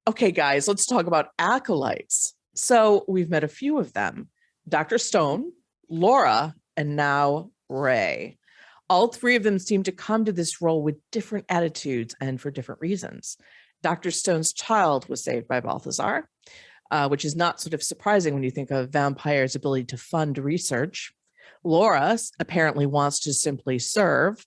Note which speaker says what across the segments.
Speaker 1: Okay, guys, let's talk about acolytes. So we've met a few of them: Dr. Stone, Laura, and now Ray. All three of them seem to come to this role with different attitudes and for different reasons. Dr. Stone's child was saved by Balthazar, which is not sort of surprising when you think of vampires' ability to fund research. Laura apparently wants to simply serve.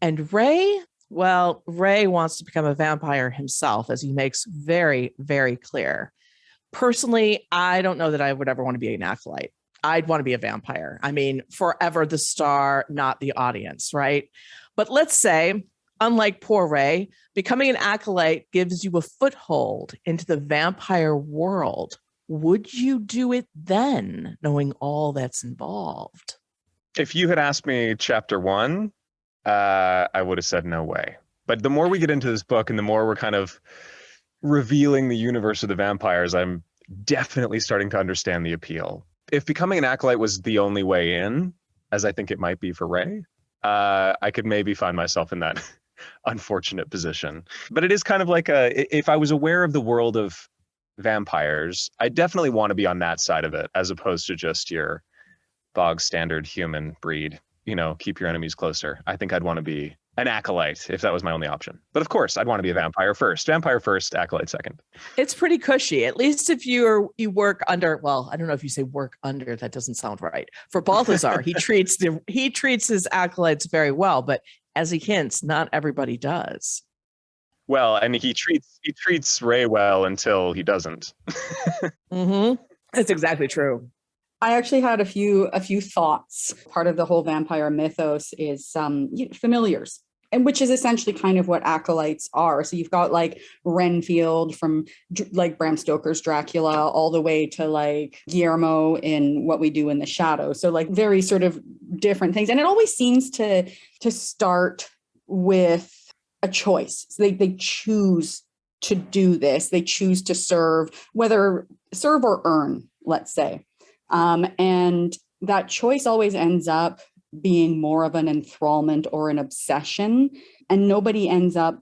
Speaker 1: And Ray, well, Ray wants to become a vampire himself, as he makes very, very clear. Personally, I don't know that I would ever want to be an acolyte. I'd want to be a vampire. I mean, forever the star, not the audience, right? But let's say, unlike poor Ray, becoming an acolyte gives you a foothold into the vampire world. Would you do it then, knowing all that's involved?
Speaker 2: If you had asked me chapter 1, I would have said no way. But the more we get into this book and the more we're kind of revealing the universe of the vampires, I'm definitely starting to understand the appeal. If becoming an acolyte was the only way in, as I think it might be for Ray, I could maybe find myself in that unfortunate position. But it is kind of like if I was aware of the world of vampires, I definitely want to be on that side of it, as opposed to just your bog standard human breed, keep your enemies closer. I think I'd want to be an acolyte if that was my only option. But of course, I'd want to be a vampire first. Vampire first, acolyte second.
Speaker 1: It's pretty cushy, at least if you work under, well, I don't know if you say work under, that doesn't sound right. For Balthazar, he treats his acolytes very well, but as he hints, not everybody does.
Speaker 2: Well, and he treats Ray well until he doesn't.
Speaker 1: Mm-hmm. That's exactly true.
Speaker 3: I actually had a few thoughts. Part of the whole vampire mythos is familiars, and which is essentially kind of what acolytes are. So you've got like Renfield from like Bram Stoker's Dracula, all the way to like Guillermo in What We Do in the Shadows. So like very sort of different things, and it always seems to start with a choice. So they choose to do this. They choose to serve, whether serve or earn, let's say. And that choice always ends up being more of an enthrallment or an obsession, and nobody ends up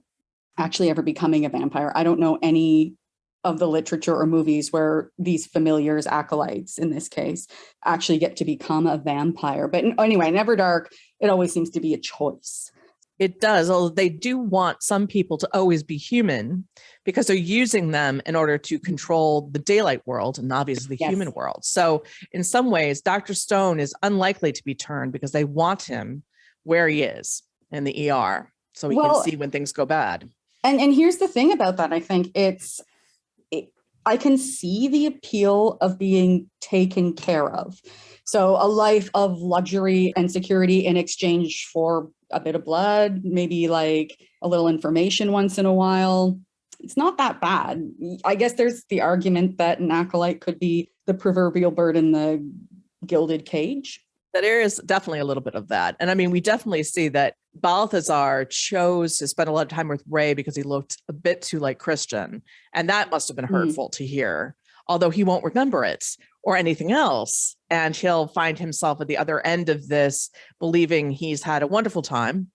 Speaker 3: actually ever becoming a vampire. I don't know any of the literature or movies where these familiars, acolytes in this case, actually get to become a vampire. But anyway, in Everdark, it always seems to be a choice.
Speaker 1: It does, although they do want some people to always be human because they're using them in order to control the daylight world and obviously the human world. So in some ways, Dr. Stone is unlikely to be turned because they want him where he is in the ER so he can see when things go bad.
Speaker 3: And here's the thing about that. I think I can see the appeal of being taken care of. So a life of luxury and security in exchange for a bit of blood, maybe like a little information once in a while. It's not that bad. I guess there's the argument that an acolyte could be the proverbial bird in the gilded cage.
Speaker 1: There is definitely a little bit of that. And I mean, we definitely see that Balthazar chose to spend a lot of time with Ray because he looked a bit too like Christian. And that must have been hurtful to hear, although he won't remember it or anything else. And he'll find himself at the other end of this, believing he's had a wonderful time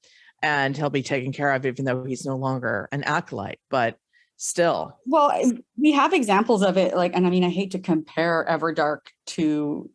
Speaker 1: and he'll be taken care of, even though he's no longer an acolyte. But still.
Speaker 3: Well, we have examples of it. Like, and I mean, I hate to compare Everdark to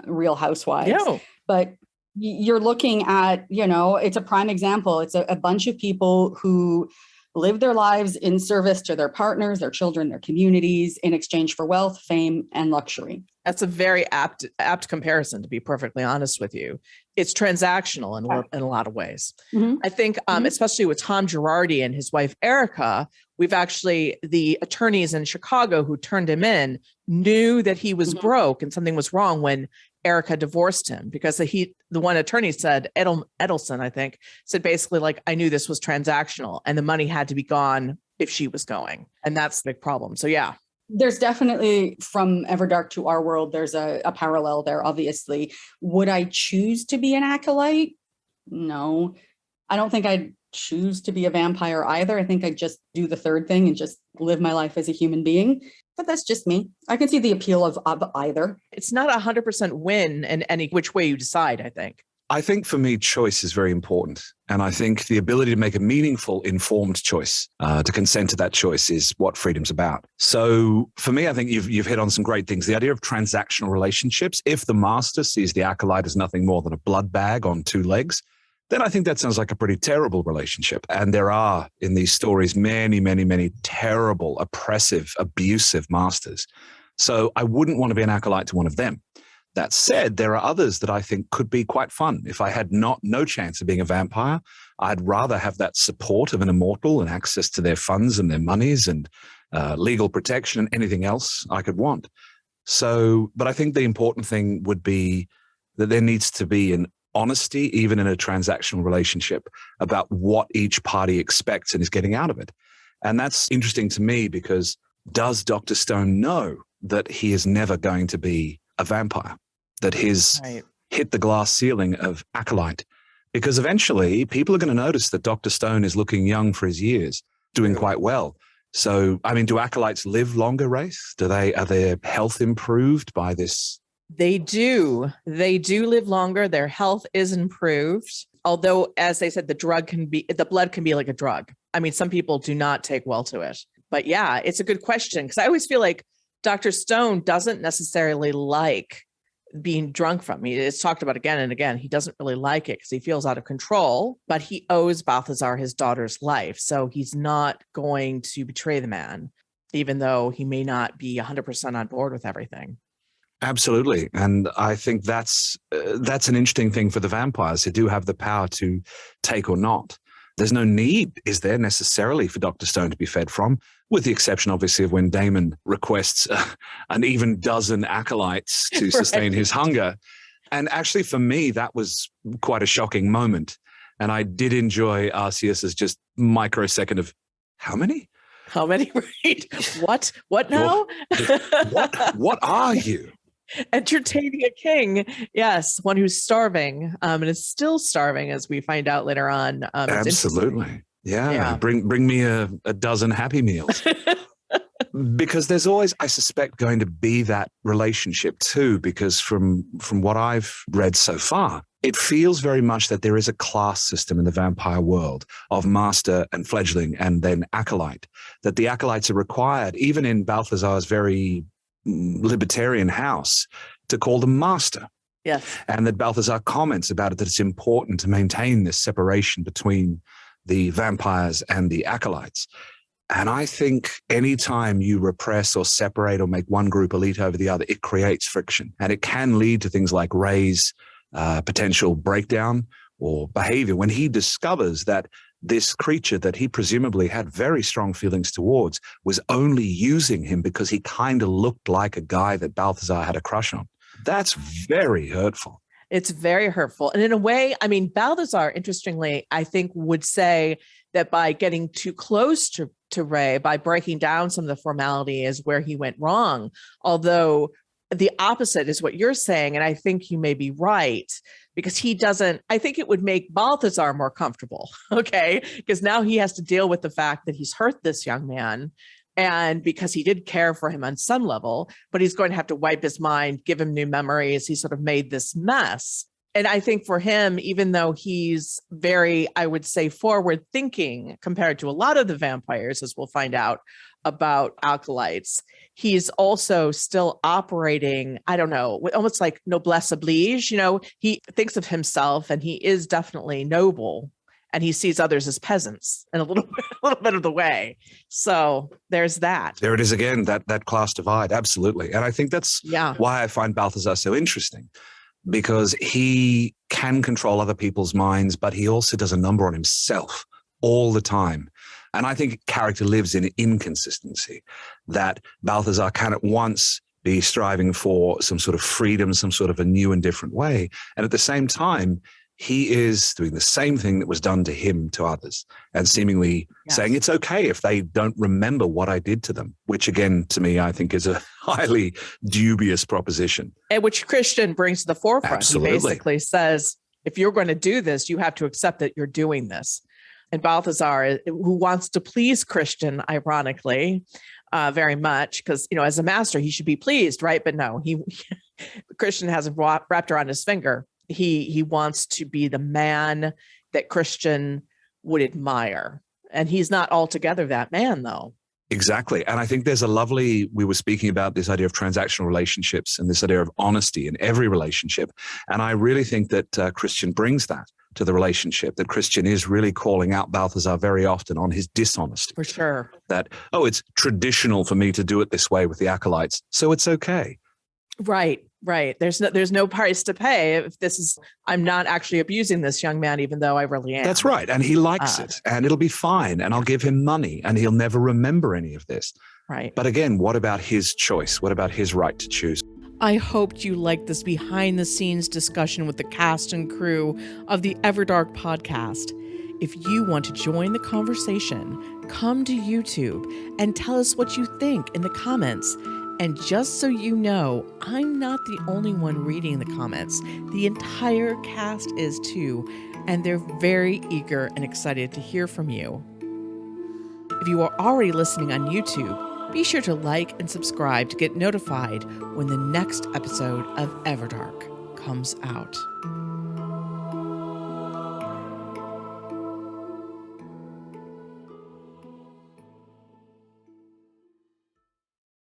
Speaker 3: Real Housewives, but you're looking at, it's a prime example. It's a bunch of people who live their lives in service to their partners, their children, their communities, in exchange for wealth, fame, and luxury.
Speaker 1: That's a very apt comparison, to be perfectly honest with you. It's transactional in a lot of ways. Mm-hmm. I think, especially with Tom Girardi and his wife, Erica, the attorneys in Chicago who turned him in knew that he was broke and something was wrong when Erica divorced him, because the one attorney said, Edelson, I think, said basically like, I knew this was transactional and the money had to be gone if she was going. And that's the big problem. So yeah.
Speaker 3: There's definitely, from Everdark to our world, there's a parallel there, obviously. Would I choose to be an acolyte? No. I don't think I'd choose to be a vampire either. I think I'd just do the third thing and just live my life as a human being. But that's just me. I can see the appeal of either.
Speaker 1: It's not 100% win in any which way you decide, I think.
Speaker 4: I think for me, choice is very important. And I think the ability to make a meaningful, informed choice, to consent to that choice is what freedom's about. So for me, I think you've hit on some great things. The idea of transactional relationships, if the master sees the acolyte as nothing more than a blood bag on two legs, then I think that sounds like a pretty terrible relationship. And there are in these stories many, many, many terrible, oppressive, abusive masters. So I wouldn't want to be an acolyte to one of them. That said, there are others that I think could be quite fun. If I had no chance of being a vampire, I'd rather have that support of an immortal and access to their funds and their monies and legal protection and anything else I could want. So, but I think the important thing would be that there needs to be an honesty, even in a transactional relationship, about what each party expects and is getting out of it. And that's interesting to me because does Dr. Stone know that he is never going to be a vampire, that his hit the glass ceiling of acolyte? Because eventually people are going to notice that Dr. Stone is looking young for his years, doing quite well. So, I mean, do acolytes live longer, Raythe? Are their health improved by this?
Speaker 1: They do. They do live longer. Their health is improved. Although, as they said, the blood can be like a drug. I mean, some people do not take well to it. But yeah, it's a good question because I always feel like Dr. Stone doesn't necessarily like being drunk from me. It's talked about again and again. He doesn't really like it because he feels out of control, but he owes Balthazar his daughter's life. So he's not going to betray the man, even though he may not be 100% on board with everything.
Speaker 4: Absolutely. And I think that's an interesting thing for the vampires who do have the power to take or not. There's no need, is there, necessarily for Dr. Stone to be fed from, with the exception, obviously, of when Damon requests an even dozen acolytes to sustain his hunger. And actually, for me, that was quite a shocking moment. And I did enjoy Arceus's just microsecond of, how many?
Speaker 1: How many? Right. What now?
Speaker 4: What are you?
Speaker 1: Entertaining a king. Yes. One who's starving and is still starving, as we find out later on.
Speaker 4: Absolutely. Yeah. Bring me a dozen Happy Meals. Because there's always, I suspect, going to be that relationship too, because from what I've read so far, it feels very much that there is a class system in the vampire world of master and fledgling and then acolyte, that the acolytes are required, even in Balthazar's very libertarian house, to call them master.
Speaker 1: Yes.
Speaker 4: And that Balthazar comments about it, that it's important to maintain this separation between the vampires and the acolytes. And I think anytime you repress or separate or make one group elite over the other, it creates friction. And it can lead to things like Ray's potential breakdown or behavior when he discovers that this creature that he presumably had very strong feelings towards was only using him because he kind of looked like a guy that Balthazar had a crush on. That's very hurtful.
Speaker 1: It's very hurtful. And in a way, I mean, Balthazar, interestingly, I think would say that by getting too close to Ray, by breaking down some of the formality is where he went wrong. Although the opposite is what you're saying. And I think you may be right, because I think it would make Balthazar more comfortable. Okay. Because now he has to deal with the fact that he's hurt this young man. And because he did care for him on some level, but he's going to have to wipe his mind, give him new memories. He sort of made this mess. And I think for him, even though he's very, I would say, forward thinking compared to a lot of the vampires, as we'll find out about acolytes, he's also still operating, I don't know, almost like noblesse oblige. You know, he thinks of himself and he is definitely noble. And he sees others as peasants in a little bit of the way. So there's that.
Speaker 4: There it is again, that class divide. Absolutely. And I think that's why I find Balthazar so interesting, because he can control other people's minds, but he also does a number on himself all the time. And I think character lives in inconsistency, that Balthazar can at once be striving for some sort of freedom, some sort of a new and different way. And at the same time, he is doing the same thing that was done to him to others, and seemingly saying it's okay if they don't remember what I did to them, which again, to me, I think is a highly dubious proposition.
Speaker 1: And which Christian brings to the forefront.
Speaker 4: Absolutely.
Speaker 1: He basically says, if you're going to do this, you have to accept that you're doing this. And Balthazar, who wants to please Christian, ironically, very much, because, as a master, he should be pleased, right? But no, Christian hasn't wrapped around his finger. He wants to be the man that Christian would admire. And he's not altogether that man, though.
Speaker 4: Exactly. And I think there's we were speaking about this idea of transactional relationships and this idea of honesty in every relationship. And I really think that Christian brings that to the relationship, that Christian is really calling out Balthazar very often on his dishonesty.
Speaker 1: For sure.
Speaker 4: That, it's traditional for me to do it this way with the acolytes, so it's okay.
Speaker 1: Right. There's no price to pay if I'm not actually abusing this young man, even though I really am.
Speaker 4: That's right. And he likes it, and it'll be fine. And I'll give him money, and he'll never remember any of this.
Speaker 1: Right.
Speaker 4: But again, what about his choice? What about his right to choose?
Speaker 5: I hoped you liked this behind the scenes discussion with the cast and crew of the Everdark podcast. If you want to join the conversation, come to YouTube and tell us what you think in the comments. And just so you know, I'm not the only one reading the comments. The entire cast is too, and they're very eager and excited to hear from you. If you are already listening on YouTube, be sure to like and subscribe to get notified when the next episode of Everdark comes out.